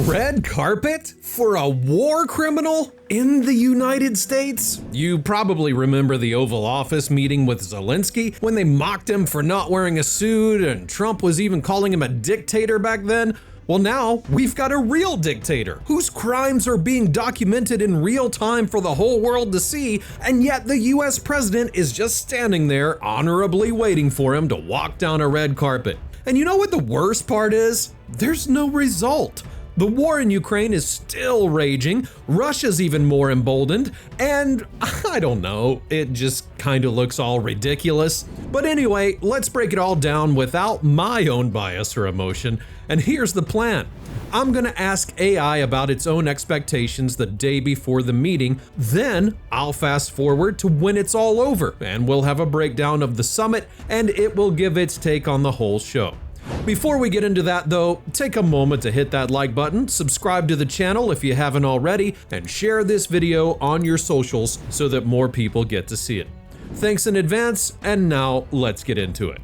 red carpet for a war criminal in the United States? You probably remember the Oval Office meeting with Zelensky when they mocked him for not wearing a suit, and Trump was even calling him a dictator back then. Well, now we've got a real dictator whose crimes are being documented in real time for the whole world to see, and yet the US president is just standing there honorably waiting for him to walk down a red carpet. And you know what the worst part is? There's no result. The war in Ukraine is still raging, Russia's even more emboldened, and I don't know, it just kind of looks all ridiculous. But anyway, let's break it all down without my own bias or emotion, and here's the plan. I'm gonna ask AI about its own expectations the day before the meeting, then I'll fast forward to when it's all over, and we'll have a breakdown of the summit, and it will give its take on the whole show. Before we get into that though, take a moment to hit that like button, subscribe to the channel if you haven't already, and share this video on your socials so that more people get to see it. Thanks in advance, and now let's get into it.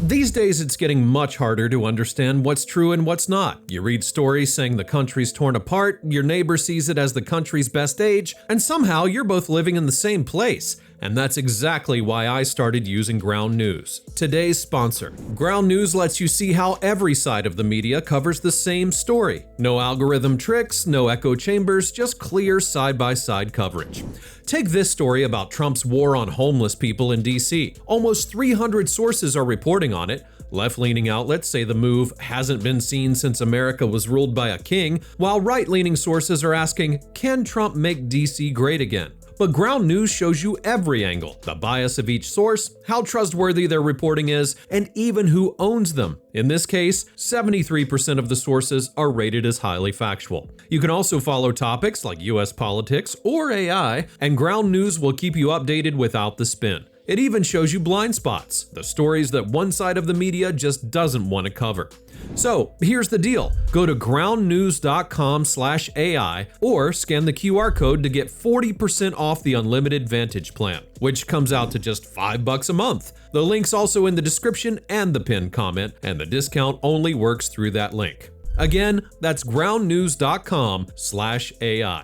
These days, it's getting much harder to understand what's true and what's not. You read stories saying the country's torn apart, your neighbor sees it as the country's best age, and somehow you're both living in the same place. And that's exactly why I started using Ground News, today's sponsor. Ground News lets you see how every side of the media covers the same story. No algorithm tricks, no echo chambers, just clear side-by-side coverage. Take this story about Trump's war on homeless people in DC. Almost 300 sources are reporting on it. Left-leaning outlets say the move hasn't been seen since America was ruled by a king, while right-leaning sources are asking, can Trump make DC great again? But Ground News shows you every angle, the bias of each source, how trustworthy their reporting is, and even who owns them. In this case, 73% of the sources are rated as highly factual. You can also follow topics like US politics or AI, and Ground News will keep you updated without the spin. It even shows you blind spots, the stories that one side of the media just doesn't want to cover. So here's the deal. Go to groundnews.com/AI or scan the QR code to get 40% off the unlimited Vantage plan, which comes out to just $5 a month. The link's also in the description and the pinned comment, and the discount only works through that link. Again, that's groundnews.com/AI.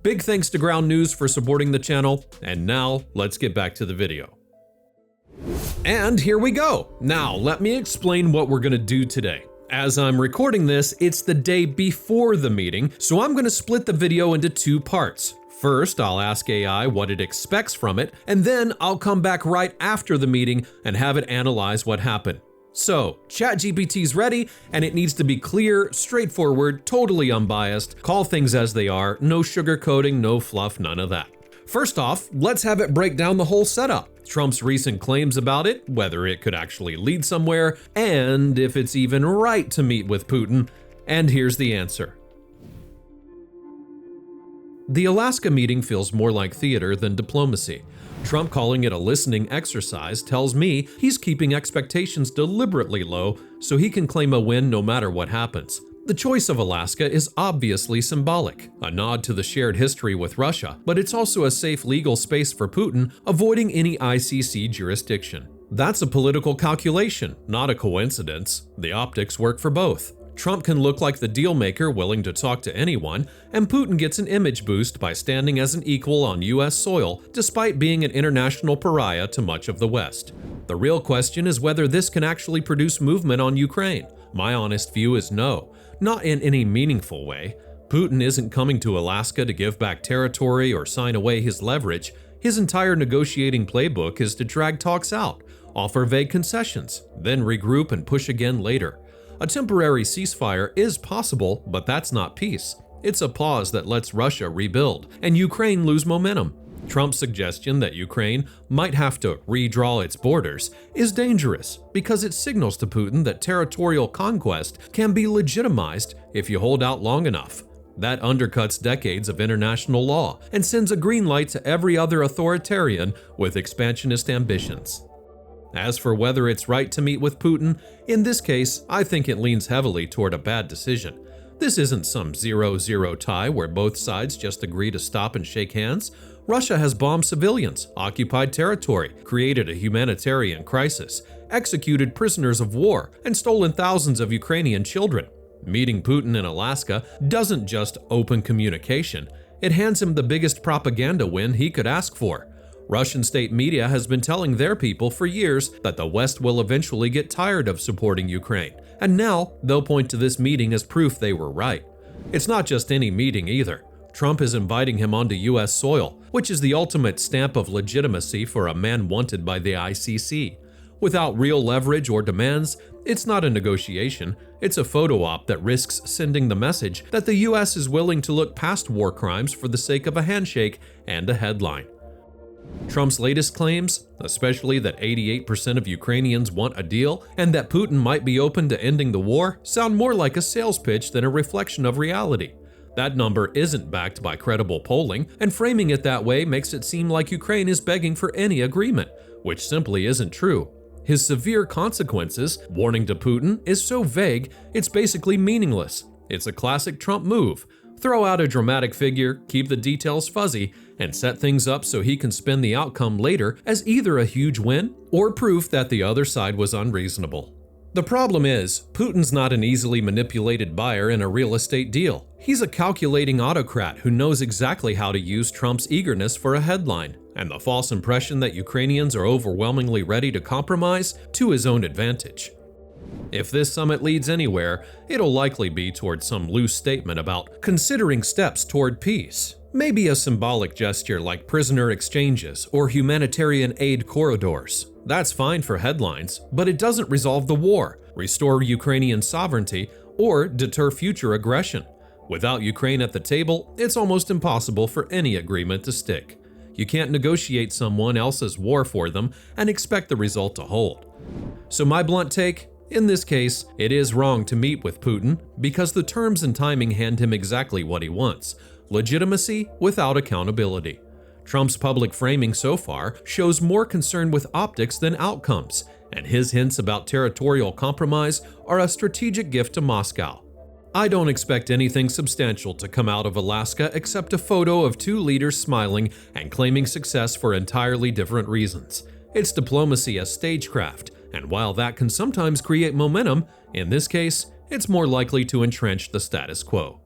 Big thanks to Ground News for supporting the channel, and now let's get back to the video. And here we go. Now, let me explain what we're gonna do today. As I'm recording this, it's the day before the meeting, so I'm gonna split the video into two parts. First, I'll ask AI what it expects from it, and then I'll come back right after the meeting and have it analyze what happened. So, ChatGPT's ready, and it needs to be clear, straightforward, totally unbiased, call things as they are, no sugarcoating, no fluff, none of that. First off, let's have it break down the whole setup. Trump's recent claims about it, whether it could actually lead somewhere, and if it's even right to meet with Putin. And here's the answer. The Alaska meeting feels more like theater than diplomacy. Trump calling it a listening exercise tells me he's keeping expectations deliberately low so he can claim a win no matter what happens. The choice of Alaska is obviously symbolic, a nod to the shared history with Russia, but it's also a safe legal space for Putin, avoiding any ICC jurisdiction. That's a political calculation, not a coincidence. The optics work for both. Trump can look like the dealmaker willing to talk to anyone, and Putin gets an image boost by standing as an equal on US soil, despite being an international pariah to much of the West. The real question is whether this can actually produce movement on Ukraine. My honest view is no, not in any meaningful way. Putin isn't coming to Alaska to give back territory or sign away his leverage. His entire negotiating playbook is to drag talks out, offer vague concessions, then regroup and push again later. A temporary ceasefire is possible, but that's not peace. It's a pause that lets Russia rebuild and Ukraine lose momentum. Trump's suggestion that Ukraine might have to redraw its borders is dangerous because it signals to Putin that territorial conquest can be legitimized if you hold out long enough. That undercuts decades of international law and sends a green light to every other authoritarian with expansionist ambitions. As for whether it's right to meet with Putin, in this case, I think it leans heavily toward a bad decision. This isn't some 0-0 tie where both sides just agree to stop and shake hands. Russia has bombed civilians, occupied territory, created a humanitarian crisis, executed prisoners of war, and stolen thousands of Ukrainian children. Meeting Putin in Alaska doesn't just open communication, it hands him the biggest propaganda win he could ask for. Russian state media has been telling their people for years that the West will eventually get tired of supporting Ukraine, and now they'll point to this meeting as proof they were right. It's not just any meeting either. Trump is inviting him onto U.S. soil, which is the ultimate stamp of legitimacy for a man wanted by the ICC. Without real leverage or demands, it's not a negotiation, it's a photo op that risks sending the message that the US is willing to look past war crimes for the sake of a handshake and a headline. Trump's latest claims, especially that 88% of Ukrainians want a deal and that Putin might be open to ending the war, sound more like a sales pitch than a reflection of reality. That number isn't backed by credible polling, and framing it that way makes it seem like Ukraine is begging for any agreement, which simply isn't true. His severe consequences warning to Putin is so vague, it's basically meaningless. It's a classic Trump move. Throw out a dramatic figure, keep the details fuzzy, and set things up so he can spin the outcome later as either a huge win or proof that the other side was unreasonable. The problem is, Putin's not an easily manipulated buyer in a real estate deal. He's a calculating autocrat who knows exactly how to use Trump's eagerness for a headline and the false impression that Ukrainians are overwhelmingly ready to compromise to his own advantage. If this summit leads anywhere, it'll likely be toward some loose statement about considering steps toward peace. Maybe a symbolic gesture like prisoner exchanges or humanitarian aid corridors. That's fine for headlines, but it doesn't resolve the war, restore Ukrainian sovereignty, or deter future aggression. Without Ukraine at the table, it's almost impossible for any agreement to stick. You can't negotiate someone else's war for them and expect the result to hold. So my blunt take? In this case, it is wrong to meet with Putin because the terms and timing hand him exactly what he wants: legitimacy without accountability. Trump's public framing so far shows more concern with optics than outcomes, and his hints about territorial compromise are a strategic gift to Moscow. I don't expect anything substantial to come out of Alaska except a photo of two leaders smiling and claiming success for entirely different reasons. It's diplomacy as stagecraft, and while that can sometimes create momentum, in this case, it's more likely to entrench the status quo.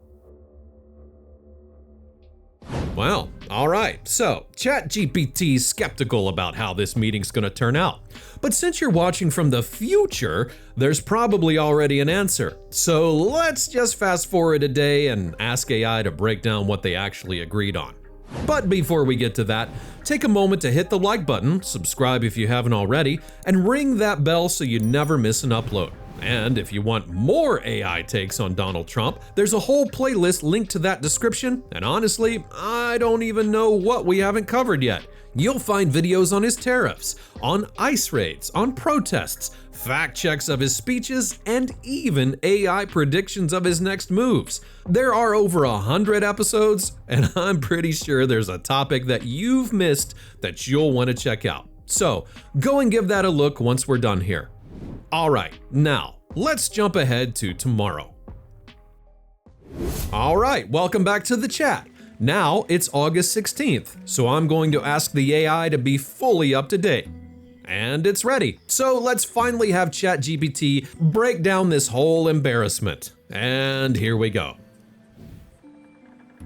Well, alright, so ChatGPT's skeptical about how this meeting's gonna turn out. But since you're watching from the future, there's probably already an answer. So let's just fast forward a day and ask AI to break down what they actually agreed on. But before we get to that, take a moment to hit the like button, subscribe if you haven't already, and ring that bell so you never miss an upload. And if you want more AI takes on Donald Trump, there's a whole playlist linked to that description, and honestly, I don't even know what we haven't covered yet. You'll find videos on his tariffs, on ICE raids, on protests, fact checks of his speeches, and even AI predictions of his next moves. There are over 100 episodes, and I'm pretty sure there's a topic that you've missed that you'll want to check out. So go and give that a look once we're done here. Alright, now let's jump ahead to tomorrow. Alright, welcome back to the chat. Now it's August 16th, so I'm going to ask the AI to be fully up to date. And it's ready. So let's finally have ChatGPT break down this whole embarrassment. And here we go.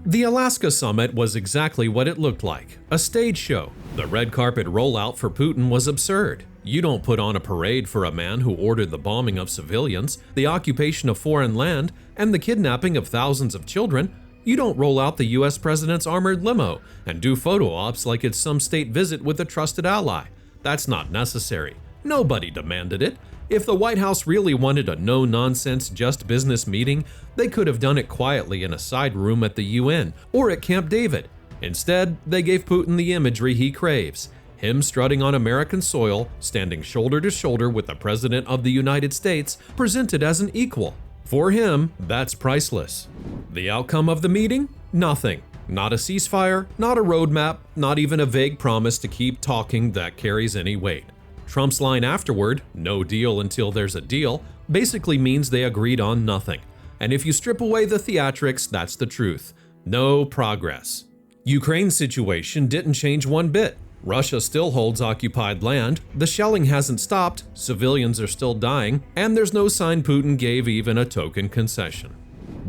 The Alaska summit was exactly what it looked like, a stage show. The red carpet rollout for Putin was absurd. You don't put on a parade for a man who ordered the bombing of civilians, the occupation of foreign land, and the kidnapping of thousands of children. You don't roll out the US president's armored limo and do photo ops like it's some state visit with a trusted ally. That's not necessary. Nobody demanded it. If the White House really wanted a no-nonsense, just business meeting, they could have done it quietly in a side room at the UN or at Camp David. Instead, they gave Putin the imagery he craves. Him strutting on American soil, standing shoulder to shoulder with the President of the United States, presented as an equal. For him, that's priceless. The outcome of the meeting? Nothing. Not a ceasefire, not a roadmap, not even a vague promise to keep talking that carries any weight. Trump's line afterward, "No deal until there's a deal," basically means they agreed on nothing. And if you strip away the theatrics, that's the truth. No progress. Ukraine's situation didn't change one bit. Russia still holds occupied land, the shelling hasn't stopped, civilians are still dying, and there's no sign Putin gave even a token concession.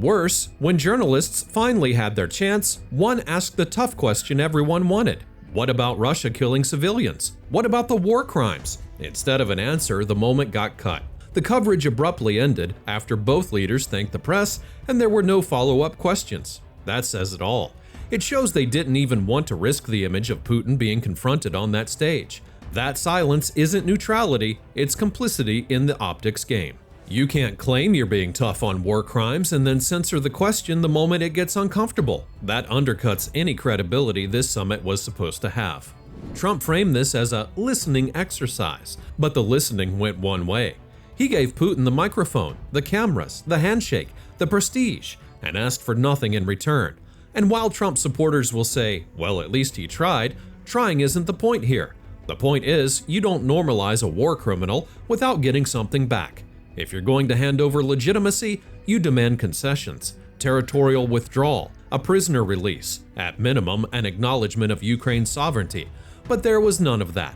Worse, when journalists finally had their chance, one asked the tough question everyone wanted. What about Russia killing civilians? What about the war crimes? Instead of an answer, the moment got cut. The coverage abruptly ended after both leaders thanked the press, and there were no follow-up questions. That says it all. It shows they didn't even want to risk the image of Putin being confronted on that stage. That silence isn't neutrality, it's complicity in the optics game. You can't claim you're being tough on war crimes and then censor the question the moment it gets uncomfortable. That undercuts any credibility this summit was supposed to have. Trump framed this as a listening exercise, but the listening went one way. He gave Putin the microphone, the cameras, the handshake, the prestige, and asked for nothing in return. And while Trump supporters will say, well, at least he tried, trying isn't the point here. The point is, you don't normalize a war criminal without getting something back. If you're going to hand over legitimacy, you demand concessions, territorial withdrawal, a prisoner release, at minimum an acknowledgement of Ukraine's sovereignty. But there was none of that.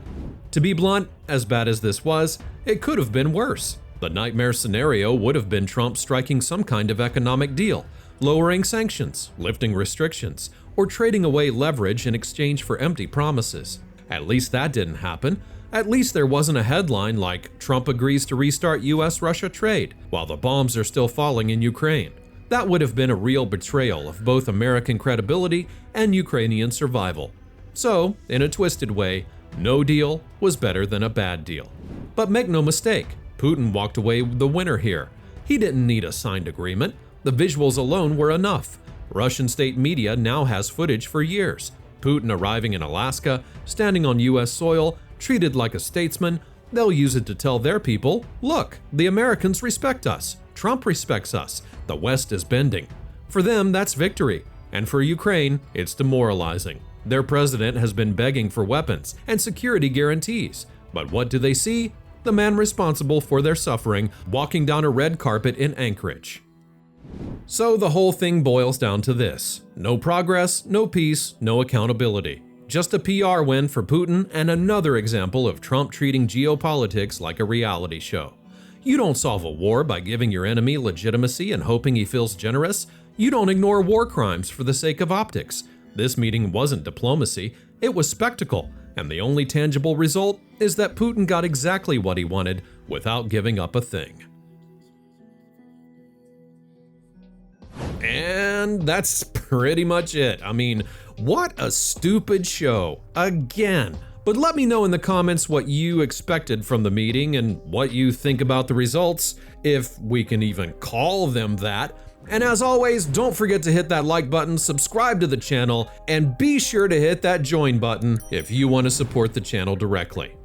To be blunt, as bad as this was, it could have been worse. The nightmare scenario would have been Trump striking some kind of economic deal, lowering sanctions, lifting restrictions, or trading away leverage in exchange for empty promises. At least that didn't happen. At least there wasn't a headline like Trump agrees to restart US-Russia trade while the bombs are still falling in Ukraine. That would have been a real betrayal of both American credibility and Ukrainian survival. So, in a twisted way, no deal was better than a bad deal. But make no mistake, Putin walked away the winner here. He didn't need a signed agreement. The visuals alone were enough. Russian state media now has footage for years. Putin arriving in Alaska, standing on US soil, treated like a statesman. They'll use it to tell their people, look, the Americans respect us. Trump respects us. The West is bending. For them, that's victory. And for Ukraine, it's demoralizing. Their president has been begging for weapons and security guarantees. But what do they see? The man responsible for their suffering walking down a red carpet in Anchorage. So the whole thing boils down to this: no progress, no peace, no accountability. Just a PR win for Putin and another example of Trump treating geopolitics like a reality show. You don't solve a war by giving your enemy legitimacy and hoping he feels generous. You don't ignore war crimes for the sake of optics. This meeting wasn't diplomacy, it was spectacle, and the only tangible result is that Putin got exactly what he wanted without giving up a thing. And that's pretty much it. I mean, what a stupid show. Again. But let me know in the comments what you expected from the meeting and what you think about the results, if we can even call them that. And as always, don't forget to hit that like button, subscribe to the channel, and be sure to hit that join button if you want to support the channel directly.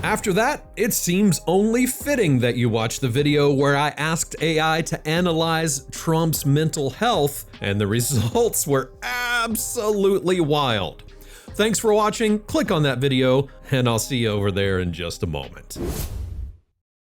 After that, it seems only fitting that you watch the video where I asked AI to analyze Trump's mental health, and the results were absolutely wild. Thanks for watching, click on that video, and I'll see you over there in just a moment.